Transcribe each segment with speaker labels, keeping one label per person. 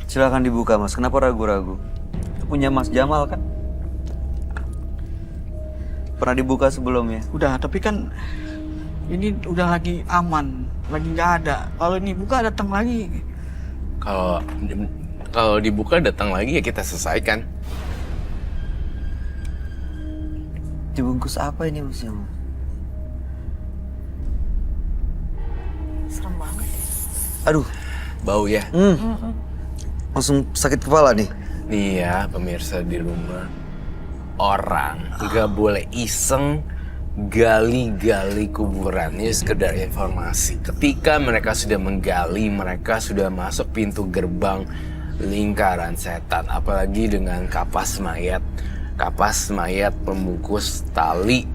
Speaker 1: Silakan dibuka mas, kenapa ragu-ragu? Itu punya Mas Jamal kan? Pernah dibuka sebelumnya?
Speaker 2: Udah, tapi kan ini udah lagi aman, lagi nggak ada. Kalau ini buka datang lagi.
Speaker 3: Kalau dibuka datang lagi ya kita selesaikan.
Speaker 1: Dibungkus apa ini Mas Jamal?
Speaker 4: Serem banget ya.
Speaker 1: Aduh,
Speaker 3: Bau ya?
Speaker 1: langsung sakit kepala nih.
Speaker 3: Nih ya pemirsa di rumah. Orang nggak boleh iseng gali-gali kuburan. Ini sekedar informasi. Ketika mereka sudah menggali, mereka sudah masuk pintu gerbang lingkaran setan. Apalagi dengan kapas mayat. Kapas mayat pembungkus tali.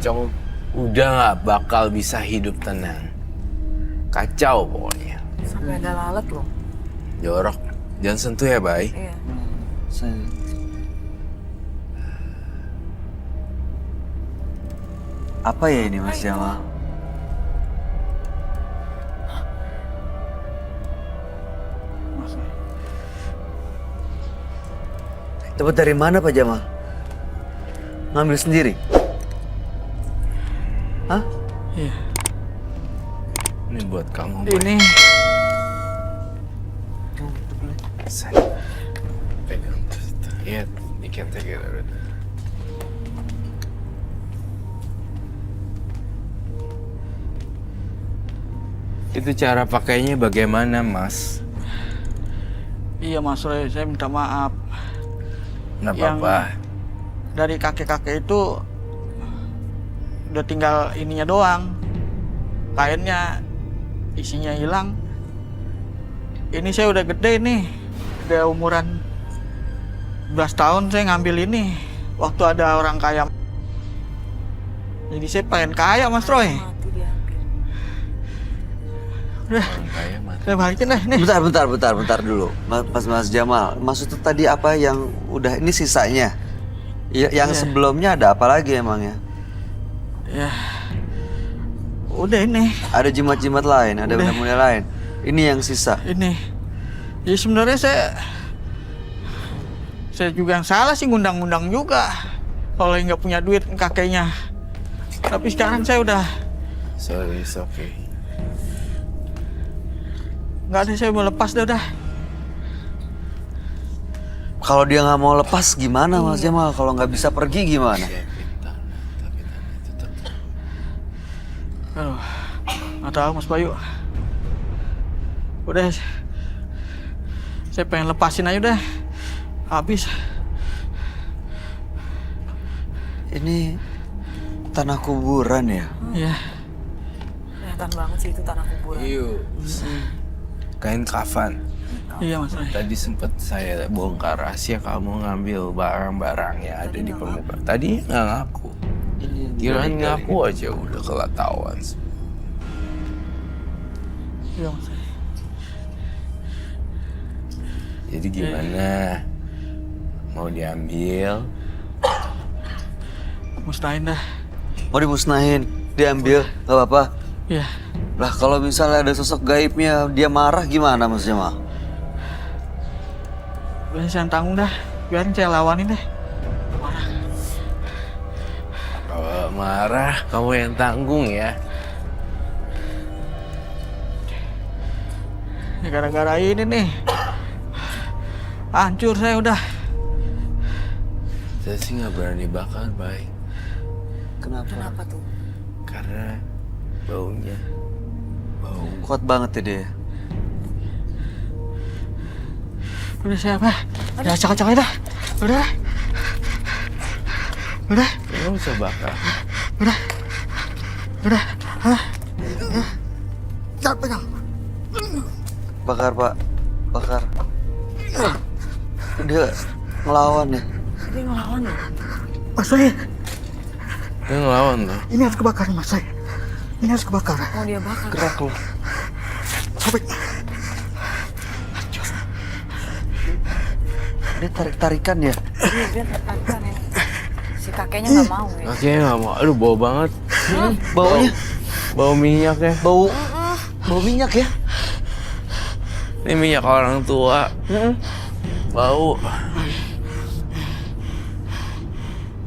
Speaker 3: Cong, udah nggak bakal bisa hidup tenang. Kacau pokoknya.
Speaker 4: Sampai ada lalat loh.
Speaker 3: Jorok. Jangan sentuh ya, Bay.
Speaker 4: Iya.
Speaker 1: Saya... Apa ya ini Mas Jamal? Dapat dari mana Pak Jamal? Ngambil sendiri? Hah?
Speaker 2: Iya.
Speaker 3: Ini buat kamu, Bay.
Speaker 2: Ini
Speaker 3: Saya pegang terus. Iya, you can take it out. Itu cara pakainya bagaimana, Mas?
Speaker 2: iya Mas Roy, saya minta maaf.
Speaker 3: Nggak
Speaker 2: Yang-
Speaker 3: apa-apa.
Speaker 2: Dari kakek-kakek itu udah tinggal ininya doang. Kainnya isinya hilang. Ini saya udah gede nih. Udah umuran 11 tahun saya ngambil ini. Waktu ada orang kaya. Jadi saya pengen kaya Mas Roy.
Speaker 4: Mati diambil.
Speaker 2: Udah,
Speaker 3: Orang kaya mati.
Speaker 2: saya balikin deh nih.
Speaker 1: Bentar dulu. Mas Jamal, maksud tadi apa yang udah ini sisanya? Yang
Speaker 2: Iya.
Speaker 1: sebelumnya ada apa lagi emangnya?
Speaker 2: Ya. Udah ini.
Speaker 1: Ada jimat-jimat lain, ada
Speaker 2: Udah.
Speaker 1: benda-benda lain. Ini yang sisa.
Speaker 2: Ini. Ya sebenarnya saya juga yang salah sih ngundang-ngundang juga. Kalau nggak punya duit kakeknya. Tapi sekarang saya udah
Speaker 3: Sorry, it's okay.
Speaker 2: nggak ada, saya mau lepas dah udah.
Speaker 1: Kalau dia nggak mau lepas gimana Mas Jamal? Kalau nggak bisa pergi gimana?
Speaker 3: Ya, kita tapi tanah tetap.
Speaker 2: Aduh, nggak tahu Mas Bayu. Udah, saya pengen lepasin aja udah. Habis.
Speaker 1: Ini tanah kuburan ya?
Speaker 2: Ya,
Speaker 4: Kelihatan banget sih itu tanah kuburan.
Speaker 3: Yuk. Kain kafan.
Speaker 2: iya Mas Roy.
Speaker 3: Tadi sempat saya bongkar rahasia kamu ngambil barang-barang yang ada di permukaan. Tadi nggak ngaku. Kirain ngaku aja udah kelatahuan.
Speaker 2: Iya Mas Roy.
Speaker 3: Jadi gimana? Mau diambil?
Speaker 2: Musnahin dah.
Speaker 1: Mau dimusnahin, diambil, nggak apa-apa.
Speaker 2: Iya.
Speaker 1: Lah kalau misalnya ada sosok gaibnya, dia marah gimana Mas Jamal?
Speaker 2: Udah saya yang tanggung dah. Biarin saya lawanin deh. Marah.
Speaker 3: Kalau marah, kamu yang tanggung ya.
Speaker 2: Ya, gara-gara ini nih. Hancur saya udah.
Speaker 3: Saya sih nggak berani bakar, baik.
Speaker 4: Kenapa tuh?
Speaker 3: Karena baunya. Bau.
Speaker 1: Kuat banget ya dia.
Speaker 2: Udah saya apa? Udah acak-acak aja dah. Udah. Udah.
Speaker 3: Kamu bisa bakar.
Speaker 2: Udah. Hah? Jangan pegang.
Speaker 1: Bakar Pak, bakar. Dia ngelawan ya.
Speaker 4: Dia ngelawan loh.
Speaker 2: Mas Roy,
Speaker 3: Dia ngelawan loh.
Speaker 2: ini harus kebakar Mas Roy. Ini harus kebakar.
Speaker 4: Mau dia bakar.
Speaker 1: Gerak loh.
Speaker 2: Sobek.
Speaker 1: Dia tarik-tarikan ya.
Speaker 4: Iya, dia tertekan ya. Si kakeknya nggak mau ya.
Speaker 3: Kakeknya nggak mau. Aduh, bau banget.
Speaker 1: Baunya
Speaker 3: Bau minyak ya.
Speaker 1: bau minyak ya.
Speaker 3: Ini minyak orang tua. Bau.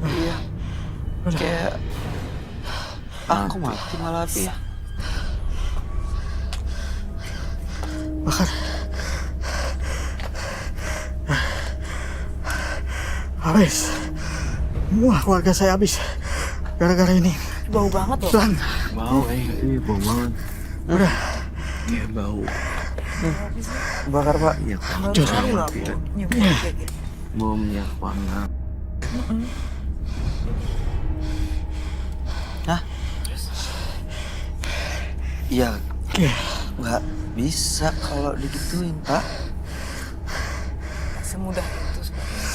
Speaker 1: Iya. Kayak aku mati malah api.
Speaker 2: Bakar. Habis. Semua keluarga saya habis. Gara-gara ini.
Speaker 4: Bau banget loh.
Speaker 2: Tuhan.
Speaker 3: Bau, iya bau banget.
Speaker 2: Udah.
Speaker 3: Kayak bau.
Speaker 1: Bakar, Pak.
Speaker 3: Minyak
Speaker 4: Baru tahu lah aku nyium kayak gitu.
Speaker 3: Bau minyak panas.
Speaker 1: Hah? Iya. Nggak bisa kalau digituin, Pak.
Speaker 4: Nggak semudah itu sebenarnya.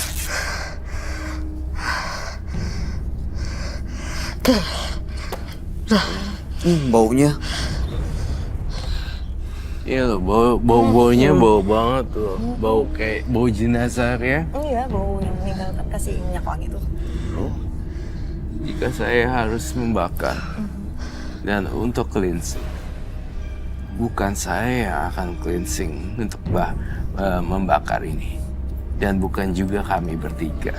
Speaker 1: Baunya.
Speaker 3: Iya loh, baunya bau banget tuh. Bau kayak bau jenazah ya.
Speaker 4: Iya, bau yang meninggalkan kasih minyak wangi itu.
Speaker 3: Jika saya harus membakar dan untuk cleansing, bukan saya yang akan cleansing untuk membakar ini, dan bukan juga kami bertiga.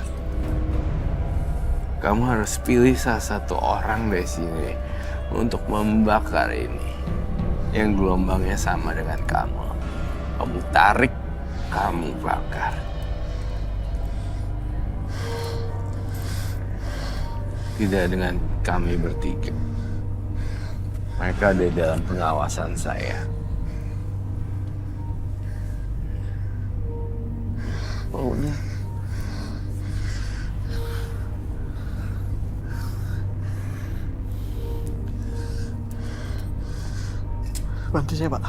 Speaker 3: Kamu harus pilih salah satu orang dari sini untuk membakar ini, yang gelombangnya sama dengan kamu. Kamu tarik, kamu bakar. Tidak dengan kami bertiga. Mereka ada dalam pengawasan saya.
Speaker 1: Baunya.
Speaker 2: Bantu saya, Pak.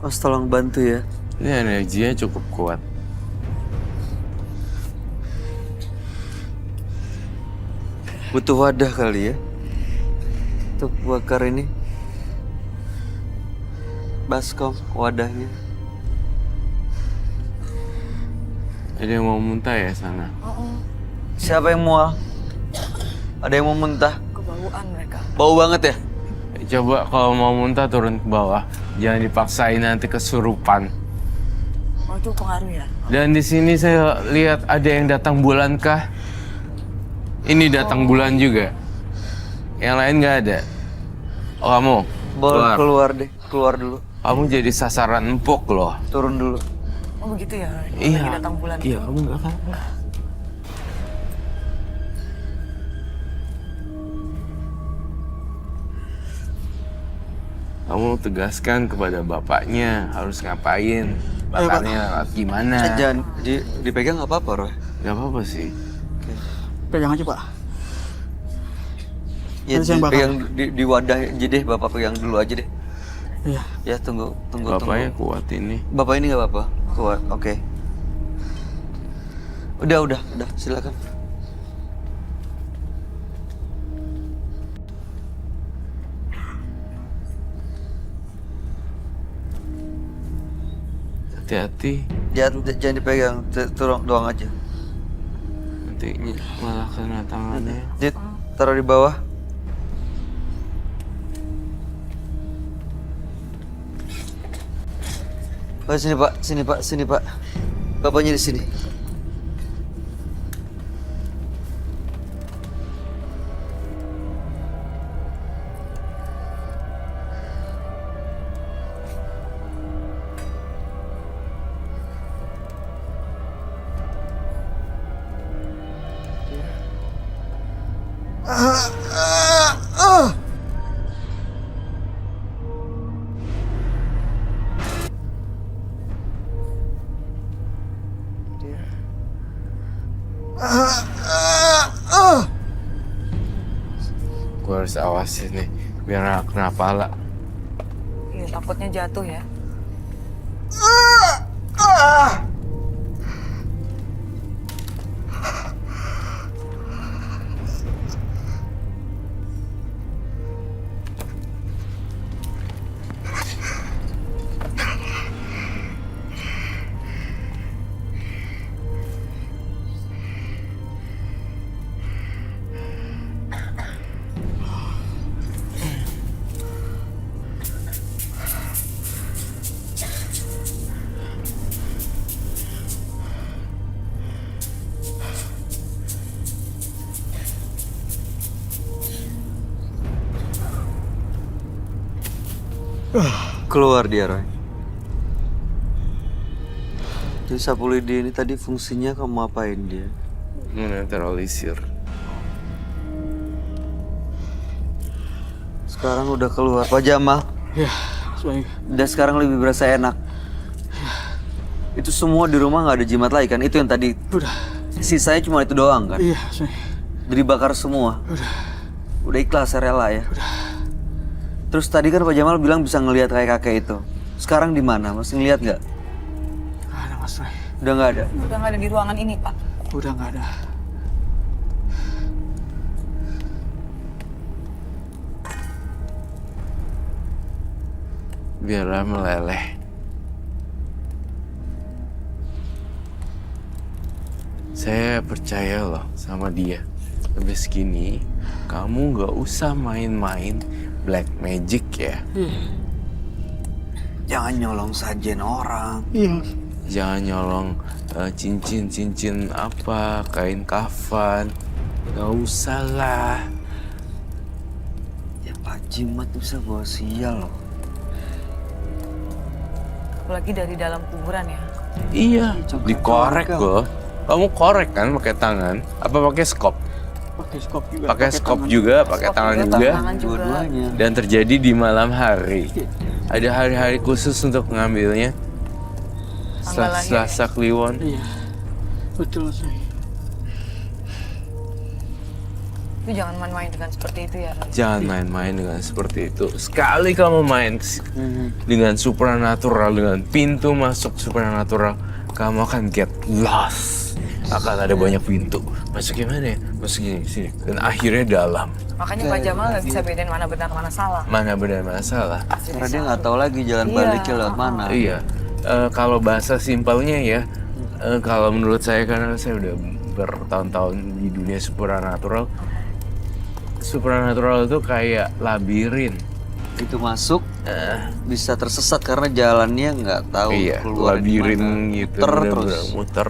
Speaker 1: Mas tolong bantu ya.
Speaker 3: Ini energinya cukup kuat.
Speaker 1: Butuh wadah kali ya. Untuk bakar ini. Baskom wadahnya.
Speaker 3: Ada yang mau muntah ya sana?
Speaker 1: Siapa yang mual? Ada yang mau muntah?
Speaker 4: Kebauan mereka.
Speaker 1: Bau banget ya?
Speaker 3: Coba kalau mau muntah turun ke bawah. Jangan dipaksain nanti kesurupan.
Speaker 4: Oh, itu pengaruh ya?
Speaker 3: Dan di sini saya lihat ada yang datang bulan kah? Ini datang bulan juga. Yang lain nggak ada. Oh, kamu
Speaker 1: Boleh keluar deh, keluar dulu.
Speaker 3: Kamu jadi sasaran empuk loh.
Speaker 1: Turun dulu.
Speaker 4: Oh, begitu ya?
Speaker 3: Iya.
Speaker 4: Lagi datang bulan
Speaker 3: Iya,
Speaker 4: itu.
Speaker 3: kamu nggak kan? Kamu tegaskan kepada bapaknya harus ngapain. Bakarnya gimana?
Speaker 1: Jangan dipegang nggak apa-apa, Roy.
Speaker 3: Gak apa-apa sih.
Speaker 2: Pegang aja, Pak.
Speaker 1: Ya,
Speaker 2: Harus yang bakar.
Speaker 1: pegang di wadah aja deh, Bapak pegang dulu aja deh.
Speaker 2: Iya.
Speaker 1: Ya, tunggu.
Speaker 3: Bapaknya kuat ini.
Speaker 1: Bapak ini nggak apa-apa. Kuat, oke. Udah, silakan.
Speaker 3: Hati-hati.
Speaker 1: Jangan dipegang, turun doang aja.
Speaker 3: Nanti malah kena tangannya.
Speaker 1: Dit, taruh di bawah. Oh, sini Pak. Bapaknya di sini.
Speaker 3: Gue harus awasin nih, biar gak kena pala.
Speaker 4: Iya, takutnya jatuh ya.
Speaker 1: Keluar dia, Roy. Jadi sapu lidi ini tadi fungsinya kamu apain dia?
Speaker 3: Menetralisir.
Speaker 1: Sekarang udah keluar. Pak Jamal,
Speaker 2: Ya, Mas Bayu.
Speaker 1: udah sekarang lebih berasa enak. Itu semua di rumah nggak ada jimat lagi kan? Itu yang tadi
Speaker 2: Udah.
Speaker 1: sisanya cuma itu doang kan?
Speaker 2: Iya, Mas Bayu.
Speaker 1: Jadi bakar semua. Udah ikhlas, rela ya. Terus tadi kan Pak Jamal bilang bisa ngelihat kayak kakek itu. Sekarang di mana? Masih ngelihat nggak?
Speaker 2: Nggak ada, Mas Bayu.
Speaker 1: Udah nggak ada.
Speaker 4: Udah nggak ada di ruangan ini, Pak.
Speaker 2: Udah nggak ada.
Speaker 3: Biarlah meleleh. Saya percaya loh sama dia. Habis gini, kamu nggak usah main-main black magic ya.
Speaker 1: Jangan nyolong sajen orang.
Speaker 2: Iya.
Speaker 3: Jangan nyolong cincin-cincin apa, kain kafan. Nggak usah lah.
Speaker 1: Ya Pak Jimat bisa bawa sial loh.
Speaker 4: Apalagi dari dalam kuburan ya.
Speaker 3: Iya,
Speaker 1: Coba
Speaker 3: dikorek
Speaker 1: korek,
Speaker 3: loh. Kamu korek kan pakai tangan? Apa pakai skop?
Speaker 2: Pakai skop juga.
Speaker 3: Pakai skop
Speaker 2: tangan.
Speaker 3: juga, pakai
Speaker 4: Skop
Speaker 3: tangan
Speaker 4: juga,
Speaker 3: juga.
Speaker 4: tangan juga.
Speaker 1: Dua-duanya.
Speaker 3: Dan terjadi di malam hari. Ada hari-hari khusus untuk mengambilnya.
Speaker 4: Tanggal lahir.
Speaker 3: Selasa Kliwon.
Speaker 2: Iya. Betul, Mas Bayu.
Speaker 4: Itu jangan main-main dengan seperti itu ya. Roy.
Speaker 3: Jangan main-main dengan seperti itu. Sekali kamu main dengan supernatural, dengan pintu masuk supernatural, kamu akan get lost. Akan ada banyak pintu. Masuk gimana ya? Masuk sini. Dan akhirnya dalam.
Speaker 4: Makanya Pak Jamal nggak bisa bedain mana benar mana salah.
Speaker 3: Mana benar mana salah.
Speaker 1: Karena dia nggak tahu lagi jalan
Speaker 4: Iya.
Speaker 1: baliknya lewat mana.
Speaker 3: Iya. Kalau bahasa simpelnya ya, kalau menurut saya karena saya udah bertahun-tahun di dunia supernatural. Supernatural itu kayak labirin.
Speaker 1: Itu masuk bisa tersesat karena jalannya nggak tahu
Speaker 3: Iya,
Speaker 1: keluar di
Speaker 3: labirin
Speaker 1: mana.
Speaker 3: gitu.
Speaker 1: Muter
Speaker 3: bener-bener
Speaker 1: terus.
Speaker 3: muter.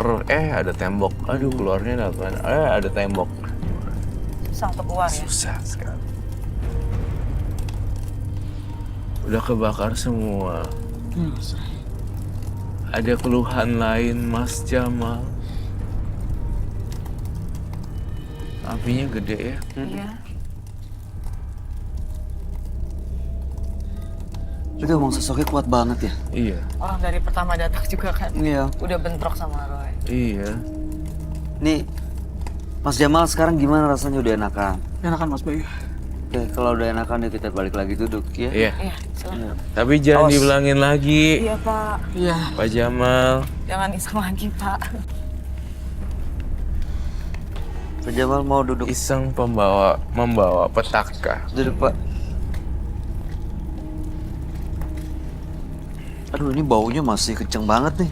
Speaker 3: Ada tembok. Aduh, keluarnya lewat mana? Ada tembok.
Speaker 4: Susah untuk keluar ya.
Speaker 3: Susah sekali. Udah kebakar semua.
Speaker 2: Iya, Mas Bayu.
Speaker 3: Ada keluhan lain, Mas Jamal. Apinya gede ya.
Speaker 4: Iya.
Speaker 1: Itu emang sosoknya kuat banget ya.
Speaker 3: Iya.
Speaker 4: Orang dari pertama datang juga kan.
Speaker 1: Iya.
Speaker 4: Udah bentrok sama Roy.
Speaker 3: Iya.
Speaker 1: Nih, Mas Jamal sekarang gimana rasanya udah enakan?
Speaker 2: Enakan, Mas Bayu.
Speaker 1: Oke, kalau udah enakan ya kita balik lagi duduk ya.
Speaker 3: Iya.
Speaker 4: Iya, silakan.
Speaker 3: Tapi jangan
Speaker 1: Awas.
Speaker 3: dibilangin lagi,
Speaker 4: Iya, Pak.
Speaker 2: Iya.
Speaker 3: Pak Jamal.
Speaker 4: Jangan iseng lagi, Pak.
Speaker 1: Pak Jamal mau duduk.
Speaker 3: Iseng membawa petaka.
Speaker 1: Duduk Pak. Aduh ini baunya masih kenceng banget nih.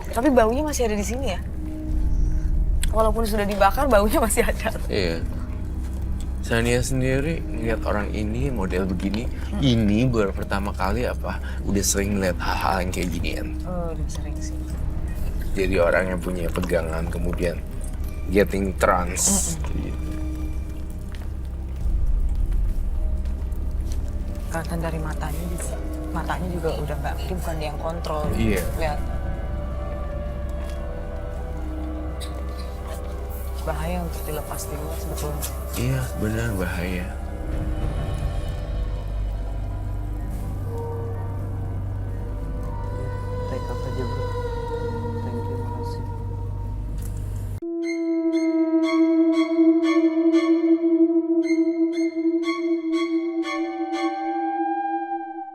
Speaker 4: Tapi baunya masih ada di sini ya. Walaupun sudah dibakar, baunya masih ada.
Speaker 3: Iya. Sania sendiri ngeliat orang ini model begini, ini baru pertama kali apa? Udah sering ngeliat hal-hal yang kayak ginian.
Speaker 4: Oh, udah sering sih.
Speaker 3: Jadi orang yang punya pegangan kemudian getting trance. Gitu.
Speaker 4: Kelihatan dari matanya juga. Matanya juga udah nggak aktif, bukan dia yang kontrol.
Speaker 3: Iya.
Speaker 4: Lihat. Bahaya untuk dilepas di luar sebetulnya.
Speaker 3: Iya, benar bahaya.